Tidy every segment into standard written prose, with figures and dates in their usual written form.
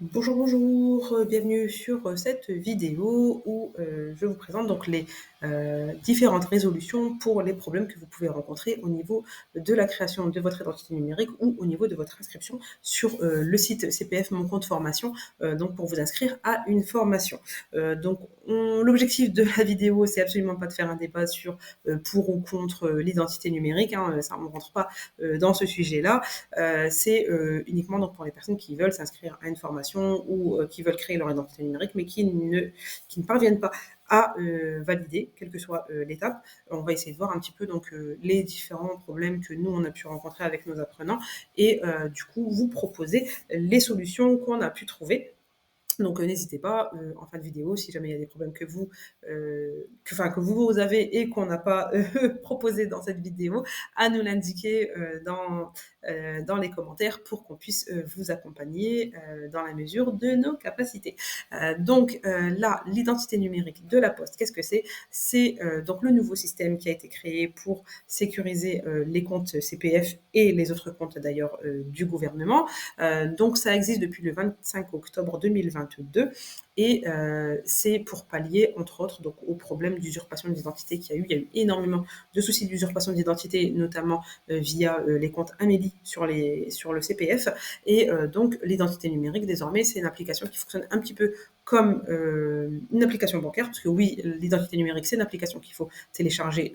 Bonjour, bonjour, bienvenue sur, cette vidéo où, je vous présente donc les, différentes résolutions pour les problèmes que vous pouvez rencontrer au niveau de la création de votre identité numérique ou au niveau de votre inscription sur, le site CPF Mon compte formation, donc pour vous inscrire à une formation. Donc l'objectif de la vidéo, c'est absolument pas de faire un débat sur, pour ou contre, l'identité numérique, hein, ça on ne rentre pas, dans ce sujet-là. C'est uniquement donc pour les personnes qui veulent s'inscrire à une formation ou qui veulent créer leur identité numérique, mais qui ne parviennent pas à valider, quelle que soit l'étape. On va essayer de voir un petit peu donc les différents problèmes que nous on a pu rencontrer avec nos apprenants et du coup vous proposer les solutions qu'on a pu trouver. Donc n'hésitez pas, en fin de vidéo, si jamais il y a des problèmes que vous avez et qu'on n'a pas proposé dans cette vidéo, à nous l'indiquer dans les commentaires pour qu'on puisse vous accompagner dans la mesure de nos capacités. Là, l'identité numérique de la Poste, qu'est-ce que c'est? C'est donc le nouveau système qui a été créé pour sécuriser les comptes CPF et les autres comptes d'ailleurs du gouvernement. Donc ça existe depuis le 25 octobre 2022 et c'est pour pallier entre autres donc au problème d'usurpation d'identité qu'il y a eu. Il y a eu énormément de soucis d'usurpation d'identité, notamment via les comptes Amélie sur le CPF. Et donc l'identité numérique désormais c'est une application qui fonctionne un petit peu comme une application bancaire, parce que oui, l'identité numérique, c'est une application qu'il faut télécharger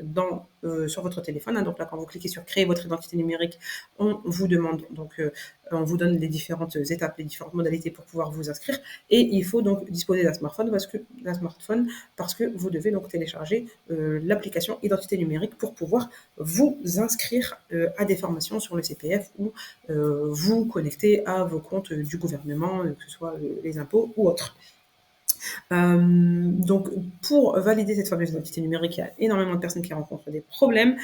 sur votre téléphone. Hein. Donc là, quand vous cliquez sur créer votre identité numérique, on vous demande donc on vous donne les différentes étapes, les différentes modalités pour pouvoir vous inscrire. Et il faut donc disposer d'un smartphone parce que vous devez donc télécharger l'application identité numérique pour pouvoir vous inscrire à des formations sur le CPF ou vous connecter à vos comptes du gouvernement, que ce soit les impôts ou autres. Donc, pour valider cette fameuse identité numérique, il y a énormément de personnes qui rencontrent des problèmes,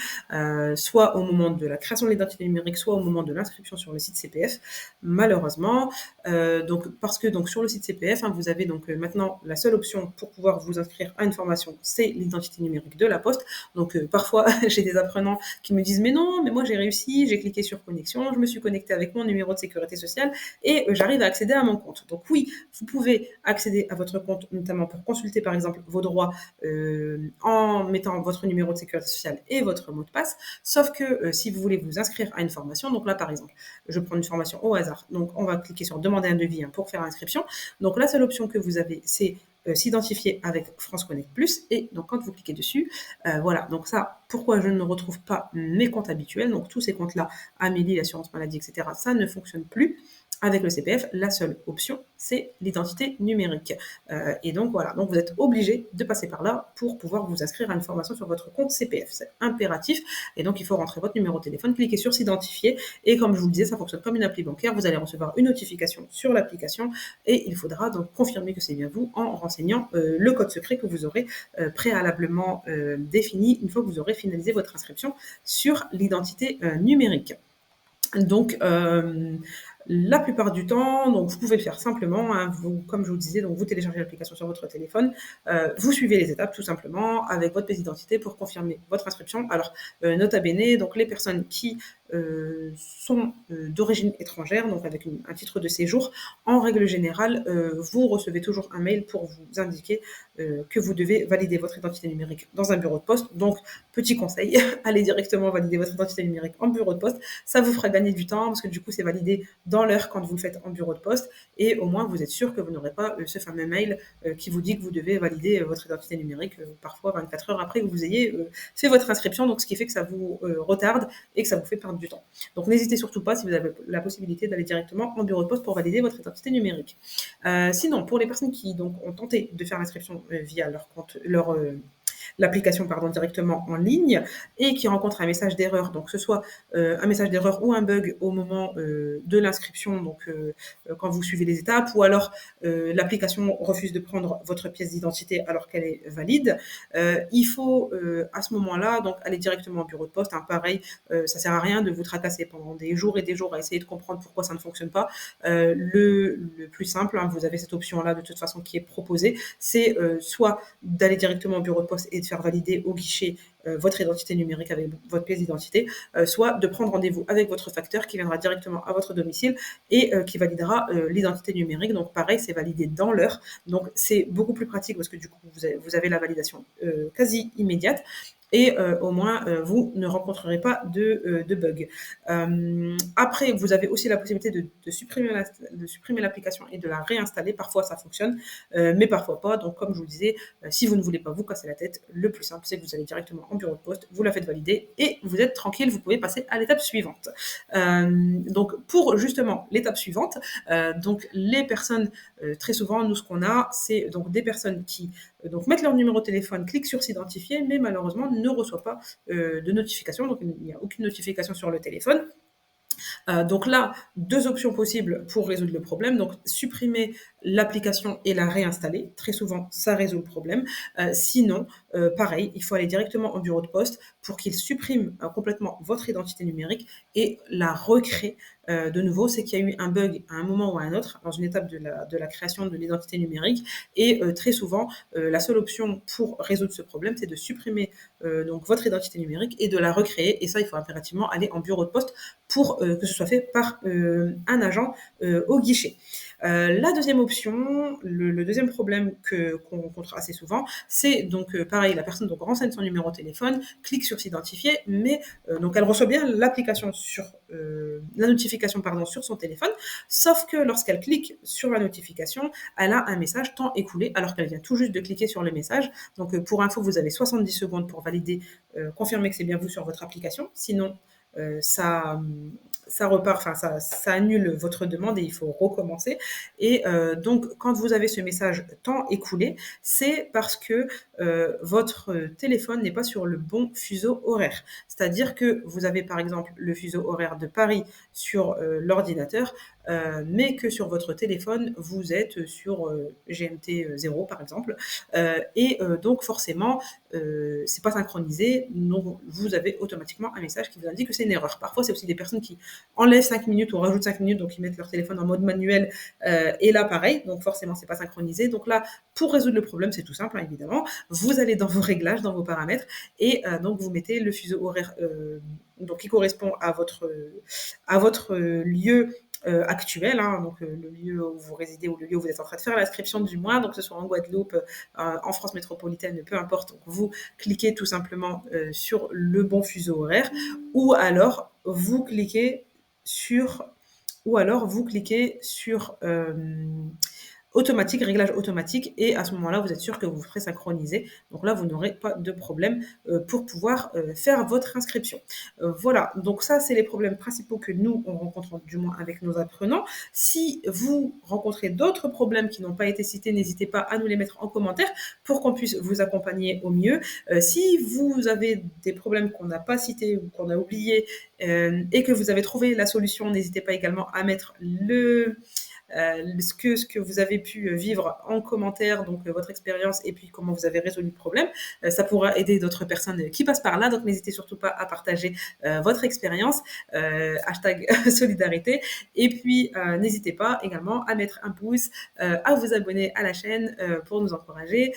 soit au moment de la création de l'identité numérique, soit au moment de l'inscription sur le site CPF, malheureusement. Donc, parce que donc, sur le site CPF, hein, vous avez donc maintenant la seule option pour pouvoir vous inscrire à une formation, c'est l'identité numérique de la Poste. Donc, parfois, j'ai des apprenants qui me disent, mais non, mais moi j'ai réussi, j'ai cliqué sur connexion, je me suis connecté avec mon numéro de sécurité sociale et j'arrive à accéder à mon compte. Donc oui, vous pouvez accéder à votre compte, notamment pour consulter par exemple vos droits en mettant votre numéro de sécurité sociale et votre mot de passe. Sauf que si vous voulez vous inscrire à une formation, donc là par exemple, je prends une formation au hasard, donc on va cliquer sur demander un devis hein, pour faire l'inscription. Donc la seule option que vous avez, c'est s'identifier avec France Connect Plus. Et donc quand vous cliquez dessus, voilà. Donc ça, pourquoi je ne retrouve pas mes comptes habituels? Donc tous ces comptes-là, Amélie, l'assurance maladie, etc., ça ne fonctionne plus. Avec le CPF, la seule option, c'est l'identité numérique. Et donc voilà, donc vous êtes obligé de passer par là pour pouvoir vous inscrire à une formation sur votre compte CPF. C'est impératif. Et donc il faut rentrer votre numéro de téléphone, cliquer sur s'identifier. Et comme je vous le disais, ça fonctionne comme une appli bancaire. Vous allez recevoir une notification sur l'application et il faudra donc confirmer que c'est bien vous en renseignant le code secret que vous aurez préalablement défini une fois que vous aurez finalisé votre inscription sur l'identité numérique. Donc, la plupart du temps, donc vous pouvez le faire simplement, hein, comme je vous disais, donc vous téléchargez l'application sur votre téléphone, vous suivez les étapes tout simplement avec votre pièce d'identité pour confirmer votre inscription. Alors, nota bene, donc les personnes qui sont d'origine étrangère, donc avec un titre de séjour, en règle générale, vous recevez toujours un mail pour vous indiquer que vous devez valider votre identité numérique dans un bureau de poste. Donc, petit conseil, allez directement valider votre identité numérique en bureau de poste. Ça vous fera gagner du temps parce que du coup, c'est validé dans l'heure quand vous le faites en bureau de poste et au moins, vous êtes sûr que vous n'aurez pas ce fameux mail qui vous dit que vous devez valider votre identité numérique parfois 24 heures après que vous ayez fait votre inscription. Donc, ce qui fait que ça vous retarde et que ça vous fait perdre du temps. Donc, n'hésitez surtout pas si vous avez la possibilité d'aller directement en bureau de poste pour valider votre identité numérique. Sinon, pour les personnes qui donc ont tenté de faire l'inscription via leur compte, l'application directement en ligne et qui rencontre un message d'erreur, donc que ce soit un message d'erreur ou un bug au moment de l'inscription, donc quand vous suivez les étapes, ou alors l'application refuse de prendre votre pièce d'identité alors qu'elle est valide, il faut à ce moment-là donc aller directement au bureau de poste. Hein, pareil, ça sert à rien de vous tracasser pendant des jours et des jours à essayer de comprendre pourquoi ça ne fonctionne pas. Le plus simple, hein, vous avez cette option-là de toute façon qui est proposée, c'est soit d'aller directement au bureau de poste et de faire valider au guichet votre identité numérique avec votre pièce d'identité, soit de prendre rendez-vous avec votre facteur qui viendra directement à votre domicile et qui validera l'identité numérique. Donc pareil, c'est validé dans l'heure. Donc c'est beaucoup plus pratique parce que du coup, vous avez la validation quasi immédiate et au moins vous ne rencontrerez pas de bugs. Après, vous avez aussi la possibilité de supprimer l'application et de la réinstaller. Parfois, ça fonctionne, mais parfois pas. Donc, comme je vous le disais, si vous ne voulez pas vous casser la tête, le plus simple, c'est que vous allez directement en bureau de poste, vous la faites valider et vous êtes tranquille, vous pouvez passer à l'étape suivante. Donc, pour justement l'étape suivante, donc les personnes, très souvent, nous, ce qu'on a, c'est donc des personnes qui donc mettent leur numéro de téléphone, cliquent sur s'identifier, mais malheureusement ne reçoivent pas de notification. Donc, il n'y a aucune notification sur le téléphone. Donc là, 2 options possibles pour résoudre le problème. Donc supprimer l'application et la réinstaller. Très souvent, ça résout le problème. Sinon, pareil, il faut aller directement au bureau de poste pour qu'il supprime complètement votre identité numérique et la recrée de nouveau. C'est qu'il y a eu un bug à un moment ou à un autre dans une étape de la création de l'identité numérique. Et très souvent, la seule option pour résoudre ce problème, c'est de supprimer donc votre identité numérique et de la recréer. Et ça, il faut impérativement aller en bureau de poste pour que ce soit fait par un agent au guichet. La deuxième option, le deuxième problème qu'on rencontre assez souvent, c'est donc pareil, la personne donc renseigne son numéro de téléphone, clique sur s'identifier, mais donc elle reçoit bien l'application sur la notification pardon sur son téléphone, sauf que lorsqu'elle clique sur la notification, elle a un message temps écoulé alors qu'elle vient tout juste de cliquer sur le message. Donc pour info, vous avez 70 secondes pour valider, confirmer que c'est bien vous sur votre application. Sinon, ça repart, enfin ça annule votre demande et il faut recommencer. Et donc quand vous avez ce message temps écoulé, c'est parce que votre téléphone n'est pas sur le bon fuseau horaire. C'est-à-dire que vous avez par exemple le fuseau horaire de Paris sur l'ordinateur, mais que sur votre téléphone, vous êtes sur GMT 0 par exemple. Et donc forcément, c'est pas synchronisé, donc vous avez automatiquement un message qui vous indique que c'est une erreur. Parfois, c'est aussi des personnes qui enlèvent 5 minutes ou rajoutent 5 minutes, donc ils mettent leur téléphone en mode manuel, et là pareil, donc forcément c'est pas synchronisé. Donc là, pour résoudre le problème, c'est tout simple, hein, évidemment. Vous allez dans vos réglages, dans vos paramètres, et donc vous mettez le fuseau horaire donc qui correspond à votre lieu actuel, hein, donc le lieu où vous résidez ou le lieu où vous êtes en train de faire l'inscription du mois, donc que ce soit en Guadeloupe, en France métropolitaine, peu importe. Donc vous cliquez tout simplement sur le bon fuseau horaire, ou alors vous cliquez sur, automatique, réglage automatique, et à ce moment-là, vous êtes sûr que vous ferez synchroniser. Donc là, vous n'aurez pas de problème pour pouvoir faire votre inscription. Voilà, donc ça, c'est les problèmes principaux que nous, on rencontre, du moins avec nos apprenants. Si vous rencontrez d'autres problèmes qui n'ont pas été cités, n'hésitez pas à nous les mettre en commentaire pour qu'on puisse vous accompagner au mieux. Si vous avez des problèmes qu'on n'a pas cités ou qu'on a oubliés et que vous avez trouvé la solution, n'hésitez pas également à mettre ce que vous avez pu vivre en commentaire, donc votre expérience et puis comment vous avez résolu le problème. Ça pourra aider d'autres personnes qui passent par là, donc n'hésitez surtout pas à partager votre expérience, hashtag solidarité, et puis n'hésitez pas également à mettre un pouce, à vous abonner à la chaîne pour nous encourager.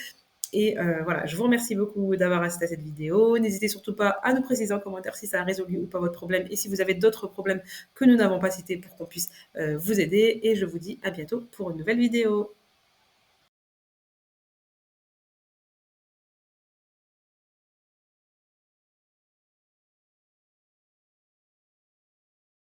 Et voilà, je vous remercie beaucoup d'avoir assisté à cette vidéo. N'hésitez surtout pas à nous préciser en commentaire si ça a résolu ou pas votre problème et si vous avez d'autres problèmes que nous n'avons pas cités pour qu'on puisse vous aider. Et je vous dis à bientôt pour une nouvelle vidéo.